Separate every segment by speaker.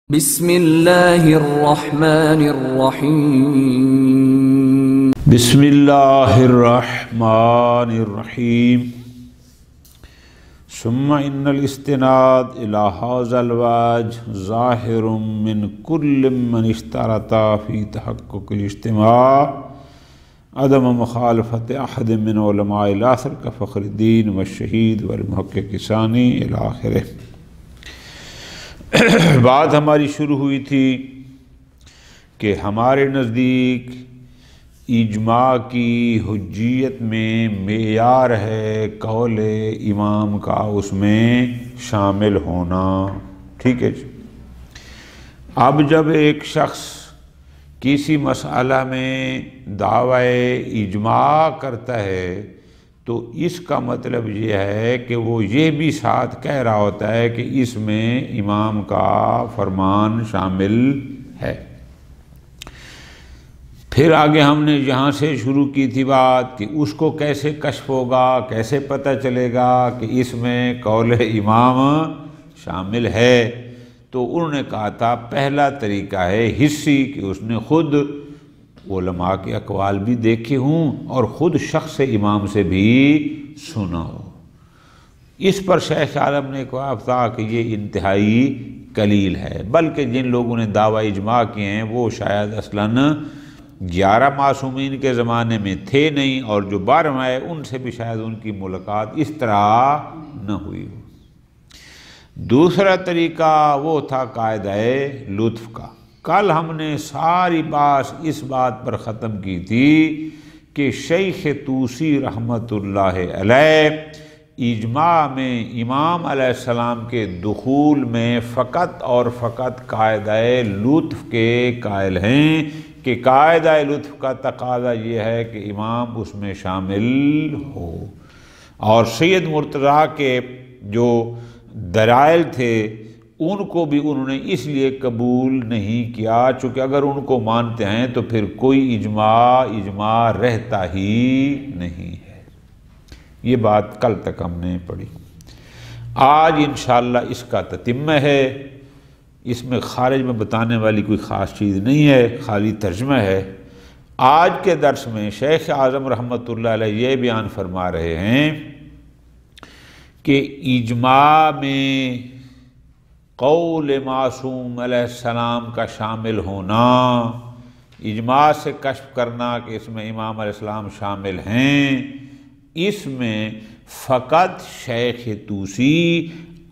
Speaker 1: بسم اللہ الرحمن الرحیم
Speaker 2: بسم اللہ الرحمن الرحیم ثم ان الاستناد الى هذا الوجه ظاہر من كل من اشترط في تحقق الاجتماع عدم مخالفت احد من علماء العصر كفخر الدین والشہید والمحقق ثانی الى آخرہ۔ بات ہماری شروع ہوئی تھی کہ ہمارے نزدیک اجماع کی حجیت میں معیار ہے قول امام کا اس میں شامل ہونا، ٹھیک ہے جی۔ اب جب ایک شخص کسی مسئلہ میں دعوی اجماع کرتا ہے تو اس کا مطلب یہ ہے کہ وہ یہ بھی ساتھ کہہ رہا ہوتا ہے کہ اس میں امام کا فرمان شامل ہے۔ پھر آگے ہم نے یہاں سے شروع کی تھی بات کہ اس کو کیسے کشف ہوگا، کیسے پتہ چلے گا کہ اس میں قول امام شامل ہے۔ تو انہوں نے کہا تھا پہلا طریقہ ہے حسی، کہ اس نے خود علماء کے اقوال بھی دیکھے ہوں اور خود شخص امام سے بھی سنا ہو۔ اس پر شیخ عالم نے کہا تھا کہ یہ انتہائی قلیل ہے، بلکہ جن لوگوں نے دعوی اجماع کیے ہیں وہ شاید اصلاً 11 معصومین کے زمانے میں تھے نہیں، اور جو 12 آئے ان سے بھی شاید ان کی ملاقات اس طرح نہ ہوئی ہو۔ دوسرا طریقہ وہ تھا قاعدہ لطف کا۔ کل ہم نے ساری بات اس بات پر ختم کی تھی کہ شیخ طوسی رحمۃ اللہ علیہ اجماع میں امام علیہ السلام کے دخول میں فقط اور فقط قاعدہ لطف کے قائل ہیں کہ قاعدہ لطف کا تقاضا یہ ہے کہ امام اس میں شامل ہو، اور سید مرتضیٰ کے جو دلائل تھے ان کو بھی انہوں نے اس لیے قبول نہیں کیا چونکہ اگر ان کو مانتے ہیں تو پھر کوئی اجماع رہتا ہی نہیں ہے۔ یہ بات کل تک ہم نے پڑھی۔ آج انشاءاللہ اس کا تتمہ ہے۔ اس میں خارج میں بتانے والی کوئی خاص چیز نہیں ہے، خالی ترجمہ ہے۔ آج کے درس میں شیخ اعظم رحمۃ اللہ علیہ یہ بیان فرما رہے ہیں کہ اجماع میں قول معصوم علیہ السلام کا شامل ہونا، اجماع سے کشف کرنا کہ اس میں امام علیہ السلام شامل ہیں، اس میں فقط شیخ طوسی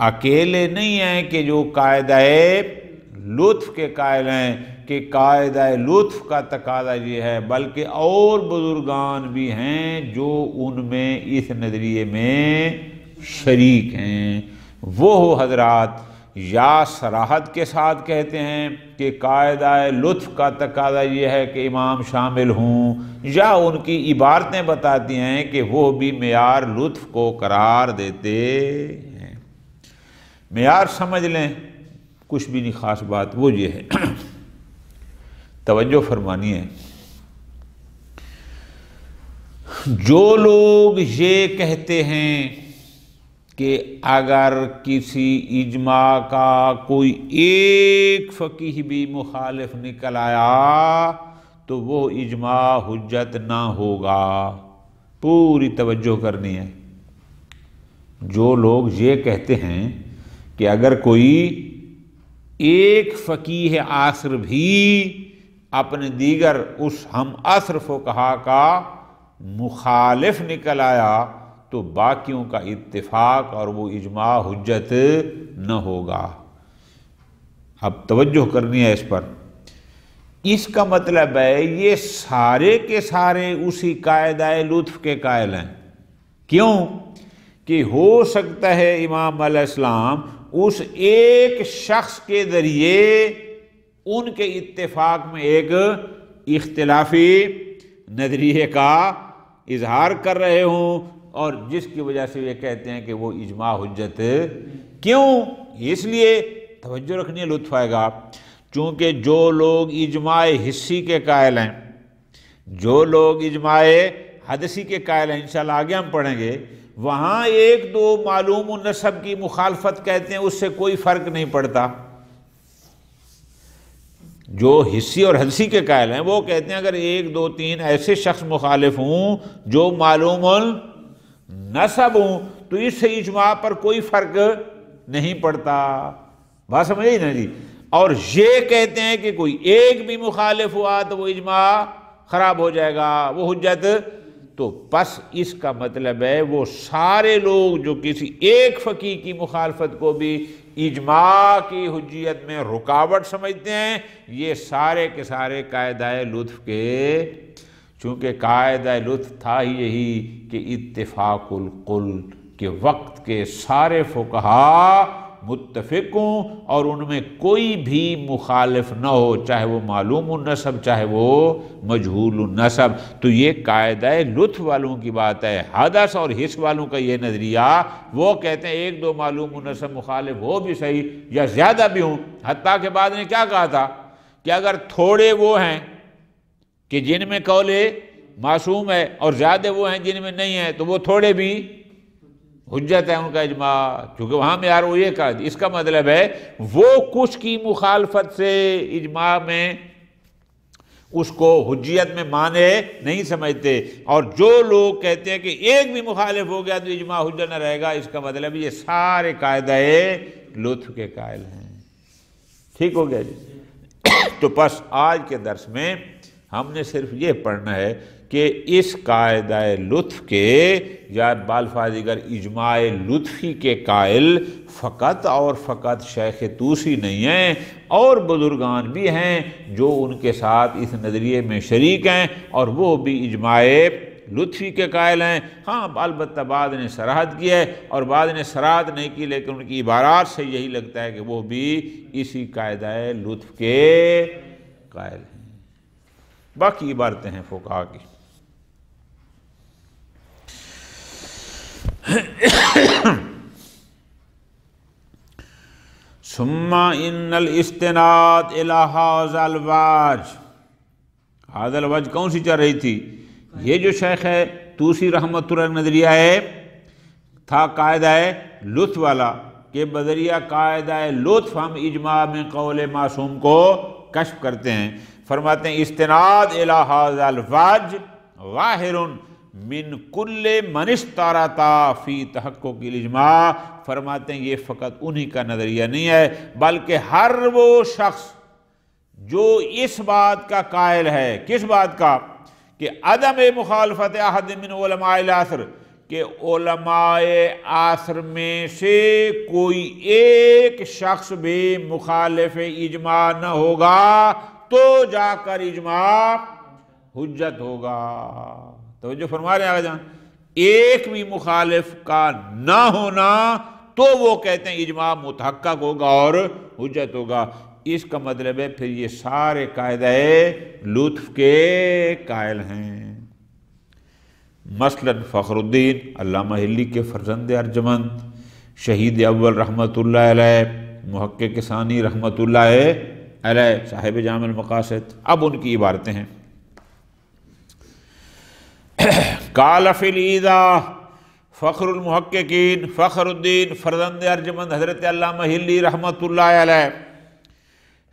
Speaker 2: اکیلے نہیں ہیں کہ جو قاعدہ لطف کے قائل ہیں کہ قاعدہ لطف کا تقاضا یہ ہے، بلکہ اور بزرگان بھی ہیں جو ان میں اس نظریے میں شریک ہیں۔ وہ حضرات یا صراحت کے ساتھ کہتے ہیں کہ قاعدہ لطف کا تقاضا یہ ہے کہ امام شامل ہوں، یا ان کی عبارتیں بتاتی ہیں کہ وہ بھی معیار لطف کو قرار دیتے ہیں۔ معیار سمجھ لیں، کچھ بھی نہیں خاص بات، وہ یہ ہے توجہ فرمانی ہے۔ جو لوگ یہ کہتے ہیں کہ اگر کسی اجماع کا کوئی ایک فقیہ بھی مخالف نکل آیا تو وہ اجماع حجت نہ ہوگا، پوری توجہ کرنی ہے۔ جو لوگ یہ کہتے ہیں کہ اگر کوئی ایک فقیہ عصر بھی اپنے دیگر اس ہم عصر فقہا کا مخالف نکل آیا تو باقیوں کا اتفاق اور وہ اجماع حجت نہ ہوگا۔ اب توجہ کرنی ہے اس پر۔ اس کا مطلب ہے یہ سارے کے سارے اسی قاعدہ لطف کے قائل ہیں۔ کیوں کہ ہو سکتا ہے امام علیہ السلام اس ایک شخص کے ذریعے ان کے اتفاق میں ایک اختلافی نظریے کا اظہار کر رہے ہوں، اور جس کی وجہ سے یہ کہتے ہیں کہ وہ اجماع حجت کیوں؟ اس لیے توجہ رکھنی ہے، لطف آئے گا۔ چونکہ جو لوگ اجماع حسی کے قائل ہیں، جو لوگ اجماع حدثی کے قائل ہیں، انشاءاللہ آگے ہم پڑھیں گے، وہاں ایک دو معلوم النسب کی مخالفت کہتے ہیں، اس سے کوئی فرق نہیں پڑتا۔ جو حصی اور حدسی کے قائل ہیں وہ کہتے ہیں اگر 1 2 3 ایسے شخص مخالف ہوں جو معلوم النسب ہوں تو اس سے اجماع پر کوئی فرق نہیں پڑتا. بات سمجھے نا جی. اور یہ کہتے ہیں کہ کوئی ایک بھی مخالف ہوا تو وہ اجماع خراب ہو جائے گا، وہ حجت. تو پس اس کا مطلب ہے وہ سارے لوگ جو کسی ایک فقیہ کی مخالفت کو بھی اجماع کی حجیت میں رکاوٹ سمجھتے ہیں، یہ سارے کے سارے قاعدہ لطف کے، چونکہ قاعدہ لطف تھا ہی یہی کہ اتفاق القل، کہ وقت کے سارے فقہا متفق ہوں اور ان میں کوئی بھی مخالف نہ ہو، چاہے وہ معلوم النسب چاہے وہ مجہول النسب. تو یہ قاعدہ لطف والوں کی بات ہے. حدث اور حس والوں کا یہ نظریہ، وہ کہتے ہیں 1 2 معلوم النسب مخالف ہو بھی صحیح یا زیادہ بھی ہوں. حتیٰ کہ بعد نے کیا کہا تھا کہ اگر تھوڑے وہ ہیں کہ جن میں قول معصوم ہے اور زیادہ وہ ہیں جن میں نہیں ہے تو وہ تھوڑے بھی حجت ہے ان کا اجماع، کیونکہ وہاں میں یار وہ یہ کہا. اس کا مطلب ہے وہ کچھ کی مخالفت سے اجماع میں اس کو حجیت میں مانے نہیں سمجھتے، اور جو لوگ کہتے ہیں کہ ایک بھی مخالف ہو گیا تو اجماع حجت نہ رہے گا، اس کا مطلب یہ سارے قاعدہ لطف کے قائل ہیں. ٹھیک ہو گیا جی. تو پس آج کے درس میں ہم نے صرف یہ پڑھنا ہے کہ اس قاعدہ لطف کے یا بالفاظ دیگر اجماع لطفی کے قائل فقط اور فقط شیخ طوسی نہیں ہیں، اور بزرگان بھی ہیں جو ان کے ساتھ اس نظریے میں شریک ہیں اور وہ بھی اجماع لطفی کے قائل ہیں. ہاں البتہ بعض نے صراحت کی ہے اور بعض نے صراحت نہیں کی، لیکن ان کی عبارات سے یہی لگتا ہے کہ وہ بھی اسی قاعدہ لطف کے قائل ہیں. باقی عبارتیں ہیں فقہا کی. ثم ان الاستناد الى هذا الوجه، هذا الوجه کون سی چل رہی تھی؟ یہ جو شیخ ہے طوسی رحمۃ اللہ نظریہ ہے تھا قاعدہ لطف والا، کہ بذریعہ قاعدہ لطف ہم اجماع میں قول معصوم کو کشف کرتے ہیں. فرماتے ہیں استناد الى هذا الوجه ظاہر من کل من اشترط فی تحقق الاجماع. فرماتے ہیں یہ فقط انہی کا نظریہ نہیں ہے بلکہ ہر وہ شخص جو اس بات کا قائل ہے، کس بات کا؟ کہ عدم مخالفت احد من علماء العصر، کہ علماء عصر میں سے کوئی ایک شخص بھی مخالف اجماع نہ ہوگا تو جا کر اجماع حجت ہوگا. توجہ فرما رہے ہیں آگے جان. ایک بھی مخالف کا نہ ہونا تو وہ کہتے ہیں اجماع متحقق ہوگا اور حجت ہوگا. اس کا مطلب ہے پھر یہ سارے قاعدہ لطف کے قائل ہیں. مثلا فخر الدین علامہ ہلی کے فرزند ارجمند، شہید اول رحمۃ اللہ علیہ، محقق ثانی رحمۃ اللہ علیہ، صاحب جامع المقاصد. اب ان کی عبارتیں ہیں. قال فی الایضاح فخر المحققین فخر الدین فرزند ارجمند حضرت علامہ ہلی رحمۃ اللہ علیہ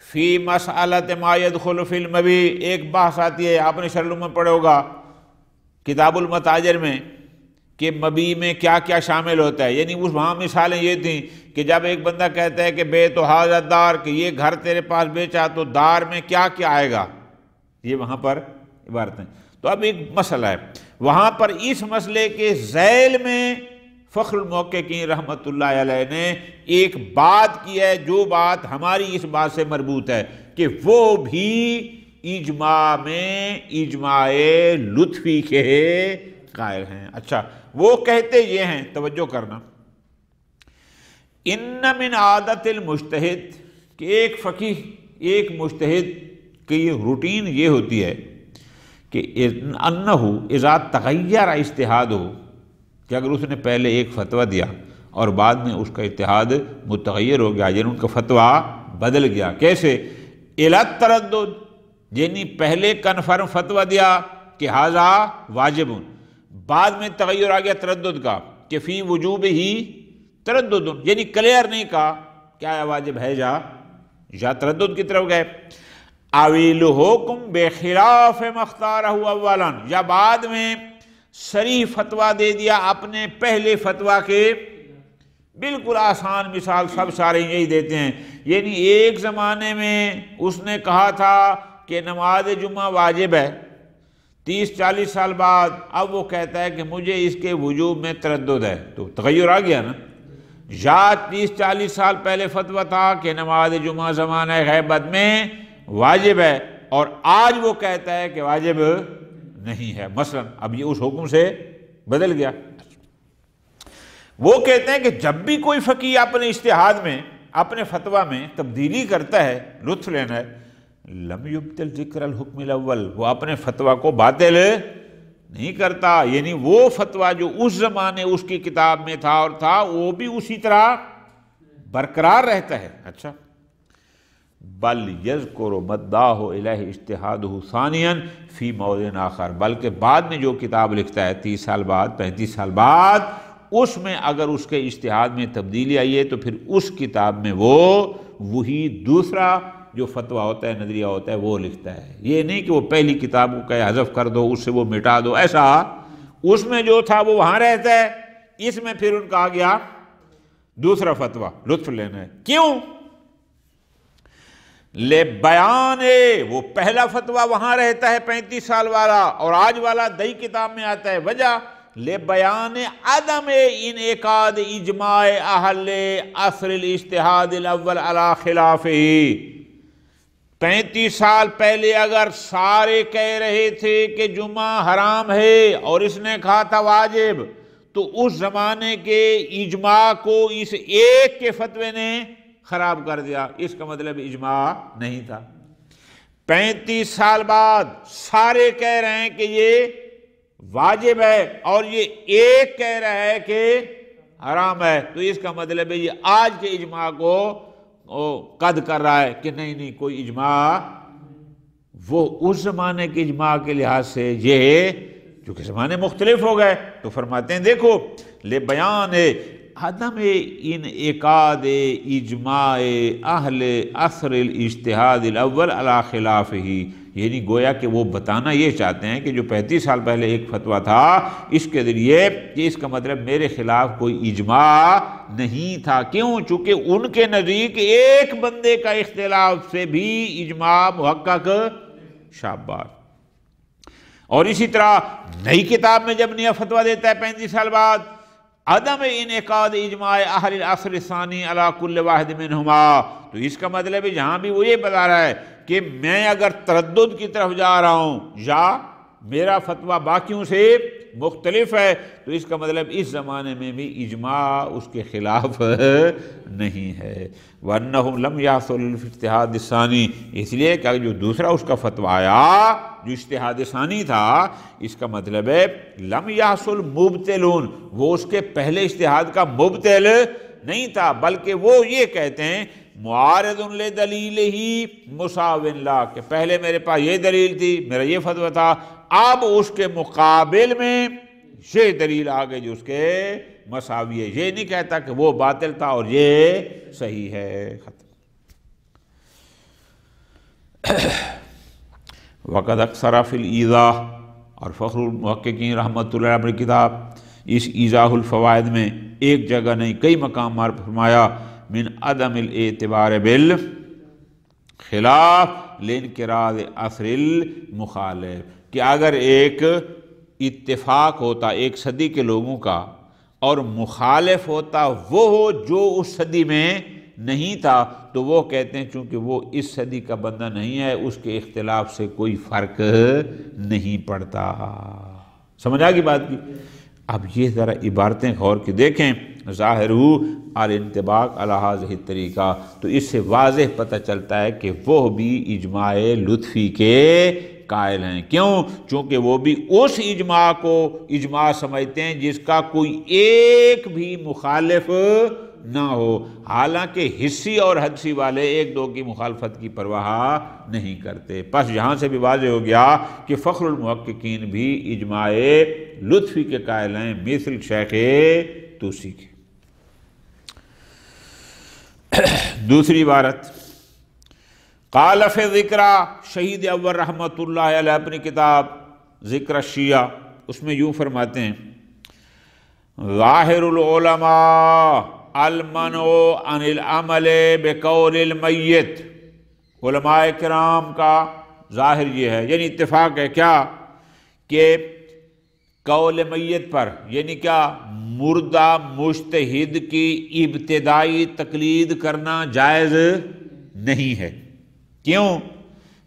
Speaker 2: فی مسئلۃ ما يدخل فی المبی. ایک بحث آتی ہے، آپ نے شرح میں پڑھا ہوگا کتاب المتاجر میں، کہ مبی میں کیا کیا شامل ہوتا ہے. یعنی اس وہاں مثالیں یہ تھیں کہ جب ایک بندہ کہتا ہے کہ بے تو حاضر دار، کہ یہ گھر تیرے پاس بیچا تو دار میں کیا کیا آئے گا، یہ وہاں پر عبارتیں. تو اب ایک مسئلہ ہے وہاں پر، اس مسئلے کے ذیل میں فخر المحققین رحمۃ اللہ علیہ نے ایک بات کی ہے جو بات ہماری اس بات سے مربوط ہے، کہ وہ بھی اجماع میں اجماع لطفی کے قائل ہیں. اچھا وہ کہتے یہ ہیں، توجہ کرنا، ان من عادت المجتہد، کہ ایک فقیہ ایک مجتہد کی روٹین یہ ہوتی ہے کہ انہ اذا تغیر اجتہادہ، کہ اگر اس نے پہلے ایک فتویٰ دیا اور بعد میں اس کا اجتہاد متغیر ہو گیا، یعنی ان کا فتویٰ بدل گیا. کیسے؟ الی التردد، یعنی پہلے کنفرم فتویٰ دیا کہ ھذا واجب، بعد میں تغیر آ گیا تردد کا کہ فی وجوب ہی تردد، یعنی کلیئر نہیں کہا کیا واجب ہے یا تردد کی طرف گئے. اویلہکم بخلاف مختارہ اولا، یا بعد میں صریح فتویٰ دے دیا اپنے پہلے فتویٰ کے، بالکل آسان مثال سب سارے یہی دیتے ہیں، یعنی ایک زمانے میں اس نے کہا تھا کہ نماز جمعہ واجب ہے، 30-40 سال بعد اب وہ کہتا ہے کہ مجھے اس کے وجوب میں تردد ہے، تو تغیر آ گیا نا۔ یا 30-40 سال پہلے فتویٰ تھا کہ نماز جمعہ زمانہ غیبت میں واجب ہے، اور آج وہ کہتا ہے کہ واجب نہیں ہے، مثلا اب یہ اس حکم سے بدل گیا۔ وہ کہتے ہیں کہ جب بھی کوئی فقیہ اپنے اجتہاد میں، اپنے فتویٰ میں تبدیلی کرتا ہے، لطف لینا ہے، لم یبطل ذکر الحکم الاول، وہ اپنے فتویٰ کو باطل نہیں کرتا، یعنی وہ فتویٰ جو اس زمانے اس کی کتاب میں تھا اور تھا وہ بھی اسی طرح برقرار رہتا ہے۔ اچھا، بل یذکر مداہ الیہ اجتہادہ ثانیا فی موضع آخر، بلکہ بعد میں جو کتاب لکھتا ہے 30 سال بعد 35 سال بعد، اس میں اگر اس کے اجتہاد میں تبدیلی آئی ہے تو پھر اس کتاب میں وہ وہی دوسرا جو فتویٰ ہوتا ہے، نظریہ ہوتا ہے، وہ لکھتا ہے۔ یہ نہیں کہ وہ پہلی کتاب کو کہے حذف کر دو، اس سے وہ مٹا دو، ایسا اس میں جو تھا وہ وہاں رہتا ہے، اس میں پھر ان کا آ گیا دوسرا فتویٰ، لطف لینا ہے۔ کیوں؟ لے بیان، وہ پہلا فتویٰ وہاں رہتا ہے 35 سال والا، اور آج والا نئی کتاب میں آتا ہے، وجہ لے بیان عدم انعقاد اجماع اہل عصر الاجتہاد الاول علی خلافہ۔ 35 سال پہلے اگر سارے کہہ رہے تھے کہ جمعہ حرام ہے اور اس نے کہا تھا واجب، تو اس زمانے کے اجماع کو اس ایک کے فتوے نے خراب کر دیا، اس کا مطلب اجماع نہیں تھا۔ 35 سال بعد سارے کہہ رہے ہیں کہ یہ واجب ہے اور یہ ایک کہہ رہا ہے کہ حرام ہے، تو اس کا مطلب ہے یہ آج کے اجماع کو قد کر رہا ہے کہ نہیں کوئی اجماع، وہ اس زمانے کے اجماع کے لحاظ سے یہ چونکہ زمانے مختلف ہو گئے، تو فرماتے ہیں دیکھو لے بیان عدم انعقاد اجماع اہل عصر الاجتہاد الاول علی خلافہ، یعنی گویا کہ وہ بتانا یہ چاہتے ہیں کہ جو 35 سال پہلے ایک فتویٰ تھا، اس کے ذریعے کہ اس کا مطلب میرے خلاف کوئی اجماع نہیں تھا۔ کیوں؟ چونکہ ان کے نزدیک ایک بندے کا اختلاف سے بھی اجماع محقق شاباش۔ اور اسی طرح نئی کتاب میں جب نیا فتویٰ دیتا ہے 35 سال بعد، عدم انعقاد اجماع اہل العصر الثانی علی کل واحد منہما، تو اس کا مطلب ہے جہاں بھی وہ یہ بتا رہا ہے کہ میں اگر تردد کی طرف جا رہا ہوں یا میرا فتویٰ باقیوں سے مختلف ہے، تو اس کا مطلب اس زمانے میں بھی اجماع اس کے خلاف نہیں ہے۔ وَأَنَّهُمْ لَمْ يَحْصُلِ الْاجْتِهَادُ الثَّانِي، اس لیے کہ جو دوسرا اس کا فتویٰ آیا جو اجتہاد ثانی تھا، اس کا مطلب ہے لم يحصل مبتلون، وہ اس کے پہلے اجتہاد کا مبتل نہیں تھا، بلکہ وہ یہ کہتے ہیں معارض لدلیلہ مساو لا، کہ پہلے میرے پاس یہ دلیل تھی، میرا یہ فتویٰ تھا، اب اس کے مقابل میں یہ دلیل آ گئی جو اس کے مساوی ہے، یہ نہیں کہتا کہ وہ باطل تھا اور یہ صحیح ہے۔ ختم۔ وقد اکثر فی الایضاح، اور فخر المحققین رحمۃ اللہ علیہ کی کتاب اس ایضاح الفوائد میں ایک جگہ نہیں کئی مقام پر فرمایا من عدم الاعتبار بالخلاف لانقراض عصر المخالف، کہ اگر ایک اتفاق ہوتا ایک صدی کے لوگوں کا اور مخالف ہوتا وہ ہو جو اس صدی میں نہیں تھا، تو وہ کہتے ہیں چونکہ وہ اس صدی کا بندہ نہیں ہے، اس کے اختلاف سے کوئی فرق نہیں پڑتا۔ سمجھ آ گئی بات کی؟ اب یہ ذرا عبارتیں غور کی دیکھیں، ظاہر الانطباق علی ہذہ الطریقہ، تو اس سے واضح پتہ چلتا ہے کہ وہ بھی اجماع لطفی کے قائل ہیں۔ کیوں؟ چونکہ وہ بھی اس اجماع کو اجماع سمجھتے ہیں جس کا کوئی ایک بھی مخالف نہ ہو، حالانکہ حصی اور حدسی والے ایک دو کی مخالفت کی پرواہ نہیں کرتے۔ پس یہاں سے بھی واضح ہو گیا کہ فخر المحققین بھی اجماع لطفی کے قائل ہیں، مثل شیخ توسی کے۔ دوسری عبارت، قال فی ذکر شہید اول رحمۃ اللہ علیہ اپنی کتاب ذکر الشیعہ اس میں یوں فرماتے ہیں ظاہر العلماء المنع عن العمل بقول المیت، علماء کرام کا ظاہر یہ ہے، یعنی اتفاق ہے کیا کہ قول میت پر، یعنی کیا مردہ مجتہد کی ابتدائی تقلید کرنا جائز نہیں ہے۔ کیوں؟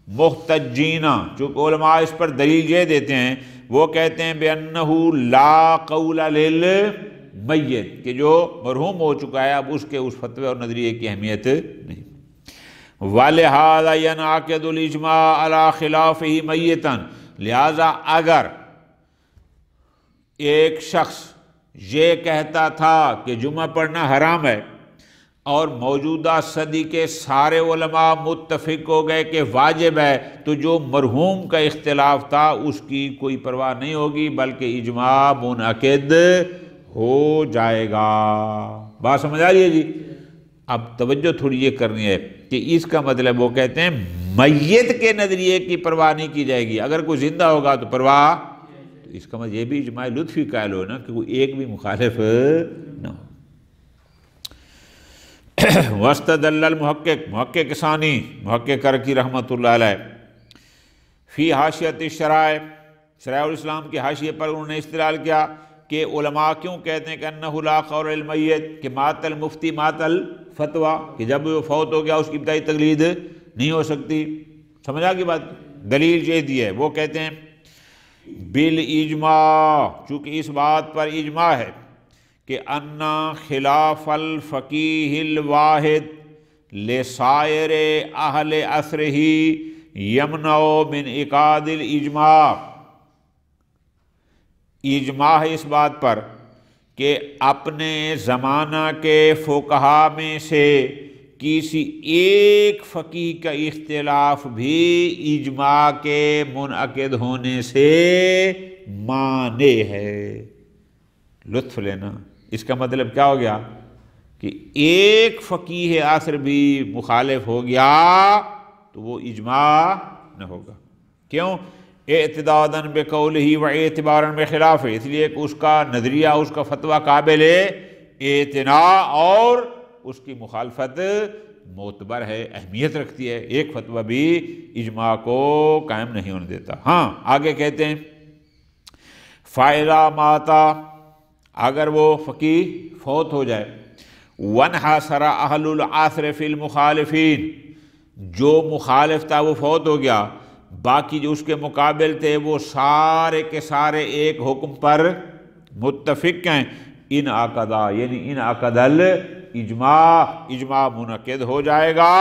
Speaker 2: محتجینہ، چونکہ علماء اس پر دلیل یہ دیتے ہیں، وہ کہتے ہیں بِأَنَّهُ لَا قَوْلَ لِلْمَيِّت، کہ جو مرحوم ہو چکا ہے اب اس کے اس فتوے اور نظریے کی اہمیت نہیں۔ وَلِهَذَا يَنْعَقِدُ الْإِجْمَاعُ عَلَى خِلَافِهِ مَيِّتًا، لہذا اگر ایک شخص یہ کہتا تھا کہ جمعہ پڑھنا حرام ہے اور موجودہ صدی کے سارے علماء متفق ہو گئے کہ واجب ہے، تو جو مرحوم کا اختلاف تھا اس کی کوئی پرواہ نہیں ہوگی بلکہ اجماع منعقد ہو جائے گا۔ بات سمجھ آ رہی ہے جی؟ اب توجہ تھوڑی یہ کرنی ہے کہ اس کا مطلب وہ کہتے ہیں میت کے نظریے کی پرواہ نہیں کی جائے گی، اگر کوئی زندہ ہوگا تو پرواہ، تو اس کا مطلب یہ بھی اجماع لطفی قائل ہو نا کہ کوئی ایک بھی مخالف نہ ہو۔ واستدل المحقق، محقق ثانی محقق کرکی رحمۃ اللہ علیہ فی حاشیۃ الشرائع، شرائع الاسلام کی حاشیے پر انہوں نے استدلال کیا کہ علماء کیوں کہتے ہیں کہ انہ لا قول المیت، کہ مات المفتی مات الفتویٰ، کہ جب وہ فوت ہو گیا اس کی ابتدائی تقلید نہیں ہو سکتی۔ سمجھا کی بات؟ دلیل یہ دی ہے، وہ کہتے ہیں بالاجماع، چونکہ اس بات پر اجماع ہے کہ انا خلاف الفقیہ الواحد لسائر اہل عصرہ یمنع من عقاد الاجماع، اجماع ہے اس بات پر کہ اپنے زمانہ کے فقہا میں سے کسی ایک فقیہ کا اختلاف بھی اجماع کے منعقد ہونے سے مانع ہے۔ لطف لینا، اس کا مطلب کیا ہو گیا کہ ایک فقیہ عصر بھی مخالف ہو گیا تو وہ اجماع نہ ہوگا۔ کیوں؟ اعتدادا بقولہ و اعتبارا بخلافہ، اس لیے کہ اس کا نظریہ، اس کا فتویٰ قابل اعتناء اور اس کی مخالفت معتبر ہے، اہمیت رکھتی ہے، ایک فتویٰ بھی اجماع کو قائم نہیں ہونے دیتا۔ ہاں آگے کہتے ہیں فَإِذَا مَاتَ، اگر وہ فقیہ فوت ہو جائے، وَانْحَصَرَ أَهْلُ الْعَصْرِ فِي الْمُخَالِفِينَ، جو مخالف تھا وہ فوت ہو گیا، باقی جو اس کے مقابل تھے وہ سارے کے سارے ایک حکم پر متفق ہیں، ان عقدا، یعنی ان عقد الاجماع، اجماع منعقد ہو جائے گا۔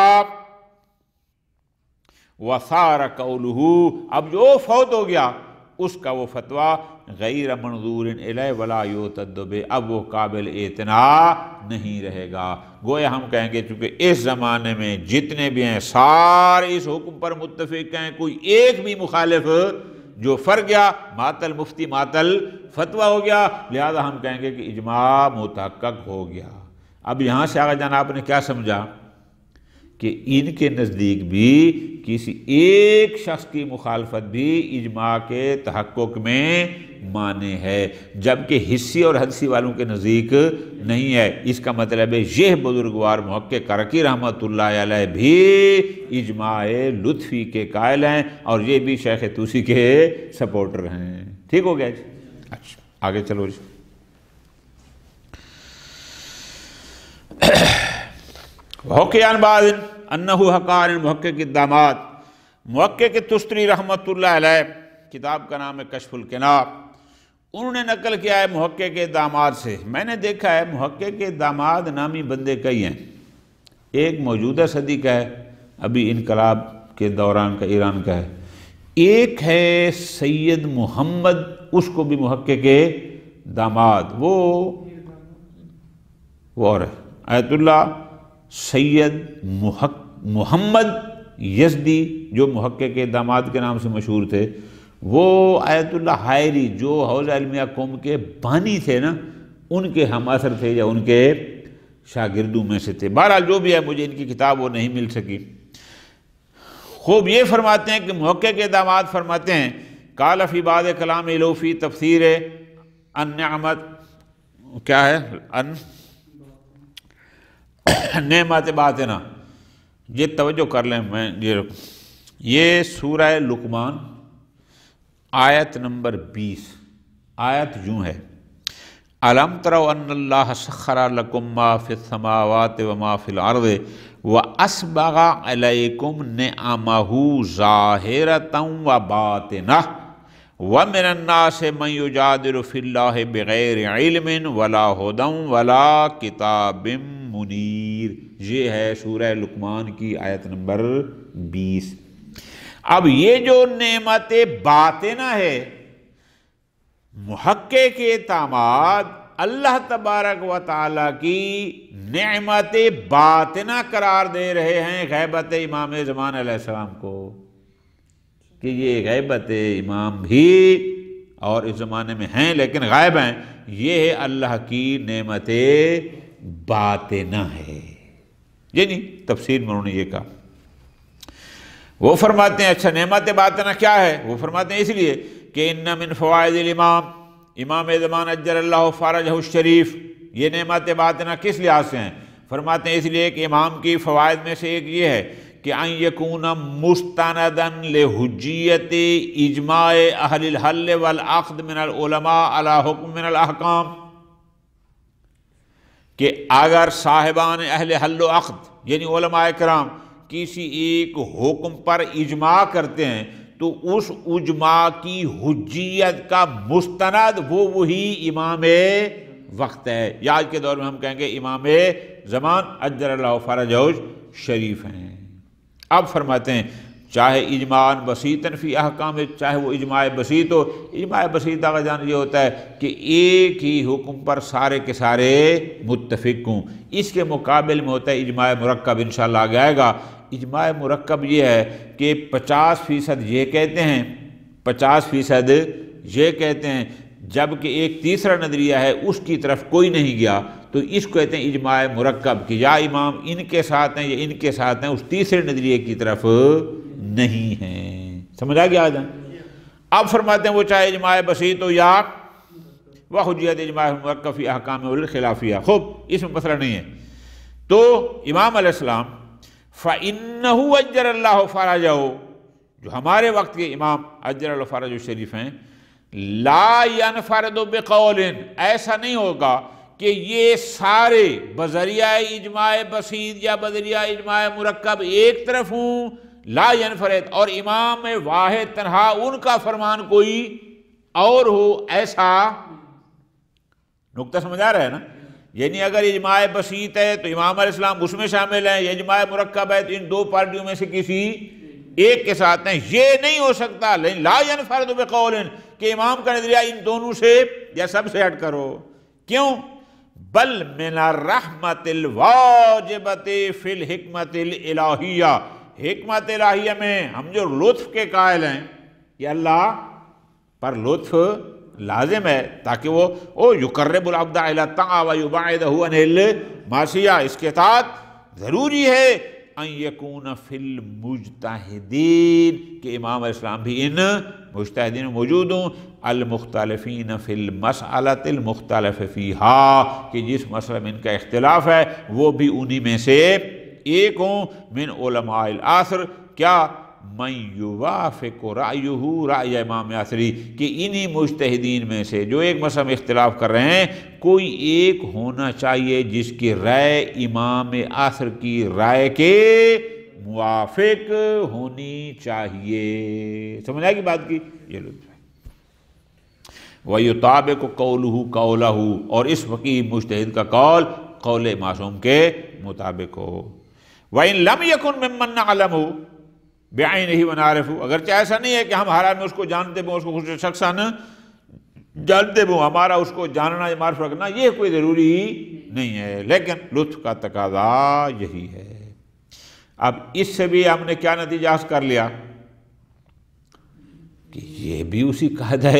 Speaker 2: وَصَارَ قَوْلُهُ، اب جو فوت ہو گیا اس کا وہ فتویٰ غیر منظور الیہ ولا یعتد بہ، اب وہ قابل اعتناء نہیں رہے گا۔ گویا ہم کہیں گے چونکہ اس زمانے میں جتنے بھی ہیں سارے اس حکم پر متفق ہیں، کوئی ایک بھی مخالف جو فرق گیا مات المفتی مات الفتویٰ ہو گیا، لہذا ہم کہیں گے کہ اجماع متحقق ہو گیا۔ اب یہاں سے آگے جناب نے کیا سمجھا کہ ان کے نزدیک بھی کسی ایک شخص کی مخالفت بھی اجماع کے تحقق میں مانع ہے، جبکہ حسی اور حدسی والوں کے نزدیک نہیں ہے۔ اس کا مطلب ہے یہ بزرگوار محقق کرکی رحمۃ اللہ علیہ بھی اجماع لطفی کے قائل ہیں اور یہ بھی شیخ طوسی کے سپورٹر ہیں۔ ٹھیک ہو گیا جی؟ اچھا آگے چلو جی۔ حقیان بعض انہو حقان محقق الدامات، محقق تستری رحمۃ اللہ علیہ، کتاب کا نام ہے کشف الکناب، انہوں نے نقل کیا ہے محقق داماد سے۔ میں نے دیکھا ہے محقق داماد نامی بندے کئی ہیں، ایک موجودہ صدی کا ہے، ابھی انقلاب کے دوران کا ایران کا ہے، ایک ہے سید محمد، اس کو بھی محقق داماد، وہ اور ہے آیت اللہ سید محمد یزدی جو محقق داماد کے نام سے مشہور تھے، وہ آیت اللہ حائری جو حوزہ علمیہ قوم کے بانی تھے نا، ان کے ہم اثر تھے یا ان کے شاگردوں میں سے تھے۔ بہرحال جو بھی ہے، مجھے ان کی کتاب وہ نہیں مل سکی۔ خوب یہ فرماتے ہیں کہ محقق کے داماد فرماتے ہیں قال فی بعض کلام لوفی تفسیر النعمت کیا ہے نعمت باطنہ، یہ توجہ کر لیں، میں یہ سورہ لقمان آیت نمبر 20 آیت یوں ہے الم تروا ان اللہ سخر لکم ما فی السماوات وما فی الارض واسبغ علیکم نعمہ ظاہرۃ وباطنہ ومن الناس من یجادل فی اللہ بغیر علم ولا ہدی ولا کتاب منیر۔ یہ ہے سورہ لقمان کی آیت نمبر 20۔ اب یہ جو نعمت باطنہ ہے، محقق کے اعتماد اللہ تبارک و تعالیٰ کی نعمت باطنہ قرار دے رہے ہیں غیبت امام زمان علیہ السلام کو، کہ یہ غیبت امام بھی اور اس زمانے میں ہیں لیکن غائب ہیں، یہ ہے اللہ کی نعمت باطنہ ہے۔ یعنی تفسیر میں انہوں نے یہ کہا، وہ فرماتے ہیں اچھا نعمت باطنہ کیا ہے؟ وہ فرماتے ہیں اس لیے کہ ان من فوائد الامام، امام زمان اجل اللہ فرجہ الشریف، یہ نعمت باطنہ کس لحاظ سے ہیں؟ فرماتے ہیں اس لیے کہ امام کی فوائد میں سے ایک یہ ہے کہ ان یکون مستندا لحجیت اجماع اہل الحل والعقد من العلماء علی حکم من الاحکام، کہ اگر صاحبان اہل حل و عقد یعنی علماء کرام کسی ایک حکم پر اجماع کرتے ہیں تو اس اجماع کی حجیت کا مستند وہی امام وقت ہے، یا آج کے دور میں ہم کہیں گے امام زمان اجل اللہ فرجہ شریف ہیں۔ اب فرماتے ہیں چاہے اجماع بسیطاً فی احکام، چاہے وہ اجماع بسیط ہو، اجماع بسیط کا جان یہ ہوتا ہے کہ ایک ہی حکم پر سارے کے سارے متفق ہوں، اس کے مقابل میں ہوتا ہے اجماع مرکب، انشاءاللہ آگے آئے گا۔ اجماع مرکب یہ ہے کہ 50% یہ کہتے ہیں 50% یہ کہتے ہیں، جبکہ ایک تیسرا نظریہ ہے اس کی طرف کوئی نہیں گیا، تو اس کو کہتے ہیں اجماع مرکب، کہ یا امام ان کے ساتھ ہیں یا ان کے ساتھ ہیں، اس تیسرے نظریے کی طرف نہیں ہیں۔ سمجھ آ گیا آج؟ اب فرماتے ہیں وہ چاہے اجماع بسیط ہو یا وحجیت اجماع مرکب فی احکام الخلافیہ، خوب اس میں مسئلہ نہیں ہے۔ تو امام علیہ السلام فَإِنَّهُ أَجَّلَ اللَّهُ فَرَجَهُ، جو ہمارے وقت کے امام اجل اللہ فرج الشریف ہیں، لا ينفرد بقول، ایسا نہیں ہوگا کہ یہ سارے بذریعہ اجماع بسیط یا بذریعہ اجماع مرکب ایک طرف ہوں، لا ينفرد، اور امام واحد تنہا ان کا فرمان کوئی اور ہو، ایسا نقطہ سمجھ آ رہا ہے نا؟ یعنی اگر اجماع بسیط ہے تو امام علیہ السلام اس میں شامل ہیں، اجماع مرکب ہے تو ان دو پارٹیوں میں سے کسی ایک کے ساتھ ہیں، یہ نہیں ہو سکتا۔ لیکن لا ينفرد بقول، کہ امام کا نظریہ ان دونوں سے یا سب سے ہٹ کرو، کیوں؟ بل من الرحمت الواجبت فی الحکمت الالہیہ، حکمت الہیہ میں ہم جو لطف کے قائل ہیں، یہ اللہ پر لطف لازم ہے تاکہ وہ یقرب العبد الی الطاعہ ویبعدہ عن المعصیہ، اس کے ساتھ ضروری ہے ان یکون فی المجتہدین، کہ امام علیہ السلام بھی ان مجتہدین موجود ہوں، المختلفین فی المسئلۃ المختلف فیہا، کہ جس مسئلہ میں ان کا اختلاف ہے وہ بھی انہی میں سے ایک ہوں، من علماء العصر، کیا من یوافق رأیہ رأی امام عصری، کہ انہی مجتہدین میں سے جو ایک مسئلہ میں اختلاف کر رہے ہیں کوئی ایک ہونا چاہیے جس کی رائے امام عصر کی رائے کے موافق ہونی چاہیے۔ سمجھ آئے گی بات کی؟ یہ لطف ہے۔ وَيُطَابِقُ قَوْلُهُ قَوْلَهُ، اور اس فقیہ مجتہد کا قول قول معصوم کے مطابق ہو۔ وَإِن لَمْ يَكُن مِّمَّن نَعْلَمُ بِعَيْنِهِ وَنَعْرِفُ، اگرچہ ایسا نہیں ہے کہ ہم حالات میں اس کو جانتے ہوں، اس کو خود شخصاً جانتے ہوں، ہمارا اس کو جاننا یا معرفت رکھنا یہ کوئی ضروری نہیں ہے، لیکن لطف کا تقاضا یہی ہے۔ اب اس سے بھی ہم نے کیا نتیجہ حاصل کر لیا کہ یہ بھی اسی قاعدہ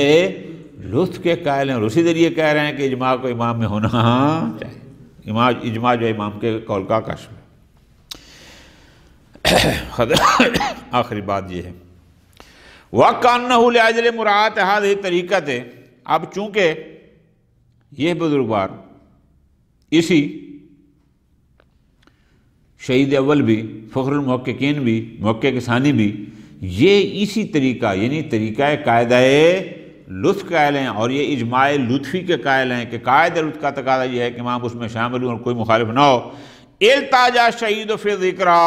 Speaker 2: لطف کے قائل ہیں، اور اسی ذریعے کہہ رہے ہیں کہ اجماع کو امام میں ہونا چاہیے، اجماع جو امام کے قول کا کشف ہے۔ آخری بات یہ ہے وَكَأَنَّهُ لِأَجْلِ مُرَاعَاةِ هَذِهِ الطریقۃ، اب چونکہ یہ بزرگوار اسی شہید اول بھی، فخر المحققین بھی، محقق ثانی بھی، یہ اسی طریقہ یعنی طریقہ قاعدہ لطف قائل ہیں، اور یہ اجماع لطفی کے قائل ہیں کہ قاعدہ لطف کا تقاضا یہ ہے کہ امام اس میں شامل ہوں اور کوئی مخالف نہ ہو۔ التاجا شہید فی ذکرہ،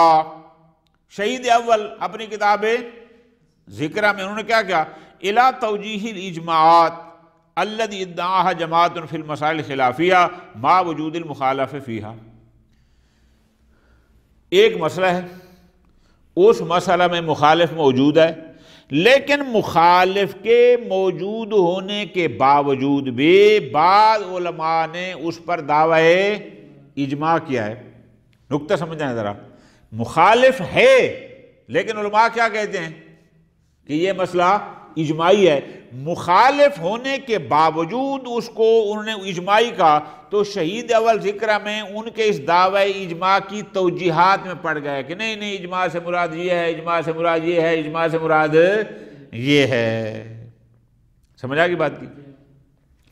Speaker 2: شہید اول اپنی کتاب ذکرہ میں انہوں نے کیا کیا؟ الی توجیہ الاجماعات الذی ادعاها جماعت فی المسائل الخلافیہ مع وجود المخالف فیہا، ایک مسئلہ ہے، اس مسئلہ میں مخالف موجود ہے، لیکن مخالف کے موجود ہونے کے باوجود بھی بعض علماء نے اس پر دعوی اجماع کیا ہے۔ نکتہ سمجھنا ہے ذرا، مخالف ہے لیکن علماء کیا کہتے ہیں کہ یہ مسئلہ اجماعی ہے، مخالف ہونے کے باوجود اس کو انہوں نے اجماعی کہا، تو شہید اول ذکرہ میں ان کے اس دعوی اجماع کی توجیحات میں پڑ گئے کہ نہیں نہیں اجماع سے مراد یہ ہے، اجماع سے مراد یہ ہے، اجماع سے مراد یہ ہے۔ سمجھا کی بات کی؟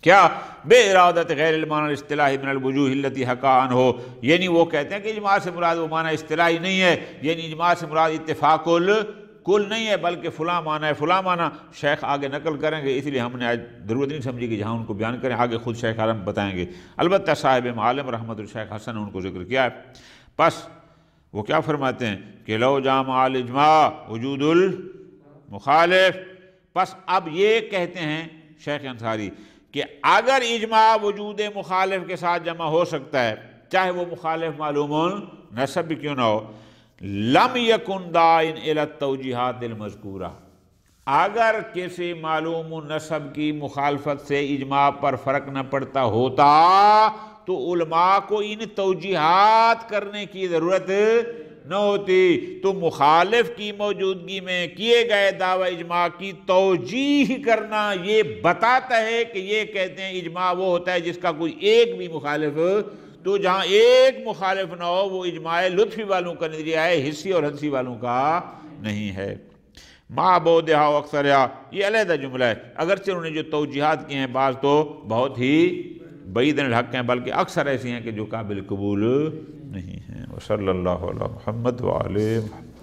Speaker 2: کیا بے ارادت غیر المعنی الاصطلاحی من الوجوہ التي حکا عنہ، یعنی وہ کہتے ہیں کہ اجماع سے مراد وہ معنی اصطلاحی نہیں ہے، یعنی اجماع سے مراد اتفاق کل نہیں ہے بلکہ فلاں معنی ہے فلاں معنی۔ شیخ آگے نقل کریں گے، اس لیے ہم نے آج ضرورت نہیں سمجھی کہ جہاں ان کو بیان کریں، آگے خود شیخ عالم بتائیں گے۔ البتہ صاحب معالم رحمت الشیخ حسن نے ان کو ذکر کیا ہے۔ پس وہ کیا فرماتے ہیں کہ لو جامع الاجماع وجود المخالف، پس اب یہ کہتے ہیں شیخ انصاری کہ اگر اجماع وجود مخالف کے ساتھ جمع ہو سکتا ہے، چاہے وہ مخالف معلوم نسب بھی کیوں نہ ہو، لم یکن داعٍ الی التوجیحات المذکورہ، اگر کسی معلوم نسب کی مخالفت سے اجماع پر فرق نہ پڑتا ہوتا تو علماء کو ان توجیحات کرنے کی ضرورت نہ ہوتی۔ تو مخالف کی موجودگی میں کیے گئے دعوی اجماع کی توجیح کرنا یہ بتاتا ہے کہ یہ کہتے ہیں اجماع وہ ہوتا ہے جس کا کوئی ایک بھی مخالف، تو جہاں ایک مخالف نہ ہو وہ اجماع لطفی والوں کا نظریہ ہے، حسی اور حدسی والوں کا نہیں ہے۔ ما بودہا و اکثرہا، یہ علیحدہ جملہ ہے، اگرچہ انہوں نے جو توجیحات کیے ہیں بعض تو بہت ہی بعید الحق ہیں، بلکہ اکثر ایسی ہیں کہ جو قابل قبول نہیں ہیں۔ وصلی اللہ علی محمد وعلی محمد۔